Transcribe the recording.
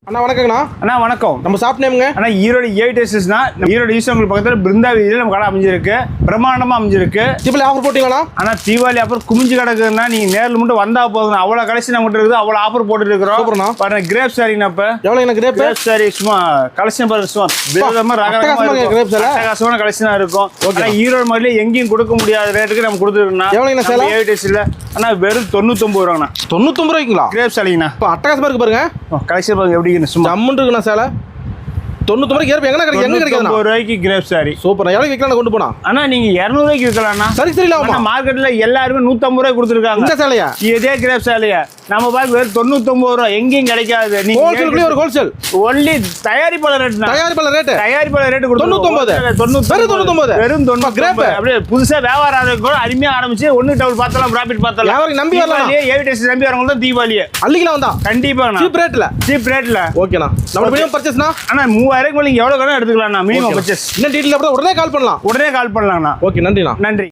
அண்ணா வணக்கங்கண்ணா. அண்ணா வணக்கம். நம்ம ஷாப் நேமுங்க அண்ணா ஈரோடு ஏவிடேஷன்ஸ்னா ஈரோடு ஈஸ்வரங்கள் பக்கத்தில் பிருந்தா வீதியில் நம்ம கடை அமைஞ்சிருக்கு. பிரமாண்டமாக அமைஞ்சிருக்கு. தீபாவளி ஆஃபர் போட்டீங்களா? ஆனால் தீபாவளி ஆஃபர் குமிஞ்சு கிடக்குதுன்னா நீங்கள் நேரில் மட்டும் வந்தால் போதும். அவ்வளோ கலெக்ஷன் நம்மகிட்ட இருக்குது, அவ்வளோ ஆஃபர் போட்டுட்டு இருக்கிறோம். சூப்பர்ண்ணா. பாருங்க கிரேப் சாரிங்கண்ணா. இப்போ எவ்வளோ என்ன கிரேப் சாரி சும்மா கலெக்ஷன் பாருங்க, சும்மா விதவிதமாக ரகரகமான கலெக்ஷனாக இருக்கும். ஆனால் ஈரோடு மாதிரிலே எங்கேயும் கொடுக்க முடியாத ரேட்டுக்கு நம்ம கொடுத்துருக்கோம்னா எவ்வளோ சேலம் ஏவிடேஷன்ல ஆனால் வெறும் 99 ரூபாங்கண்ணா. 99 ரூபாய்க்குங்களா? கிரேப் சாரிங்கண்ணா. இப்போ அட்டகாசமாக இருக்கு பாருங்க. கலெக்ஷன் பாருங்க எப்படி சும்மா அம்மன் இருக்குண்ணா. சேலை 99 ரூபாய்க்கு ஏற்ப எங்கே கிடைக்கும்? எங்கே கிடைக்கும்? 99 ரூபாய்க்கு கிரேப் சாரி. சூப்பர். எவ்வளோ விற்கலாம் கொண்டு போனா? அண்ணா நீங்க 200 ரூபாய்க்கு விற்கலாம்ண்ணா. சரி சரியில்ல மார்க்கெட்ல எல்லாருமே 150 ரூபாய் கொடுத்துருக்காங்க. இந்த சேலையா? இதே கிரேப் சாலையா நம்ம பாக்கு வெறும் 99 ரூபாய். எங்கேயும் கிடைக்காது. நீங்க ஹோல்சேல் ஒரு ஹோல்சேல் ஒன்லி தயாரிப்பாளர் ரேட். தயாரிப்பாளர் ரேட் 99 வெறும் 90 கிரேப். அப்படியே புதுசா வியாபாரம் கூட அருமையா ஆரம்பிச்சு ஒன்னு டபுள் பார்த்தலாம், ப்ராஃபிட் பார்த்தலாம். யாரும் நம்பி வரலாம். ஏவிடேஷன் நம்பி வரவங்க தான் தீபாவளியே அள்ளிக்கலாம் வந்தா கண்டிப்பா சீப் ரேட்ல. ஓகேண்ணா. நம்ம மினிமம் பர்ச்சேஸ்னா அண்ணா 3000 நீங்க எவ்வளவு வேணா எடுத்துக்கலாம். Minimum purchase. இன்னும் டீடைல் உடனே கால் பண்ணலாம். உடனே கால் பண்ணலாம்ண்ணா. ஓகே நன்றிண்ணா. நன்றி.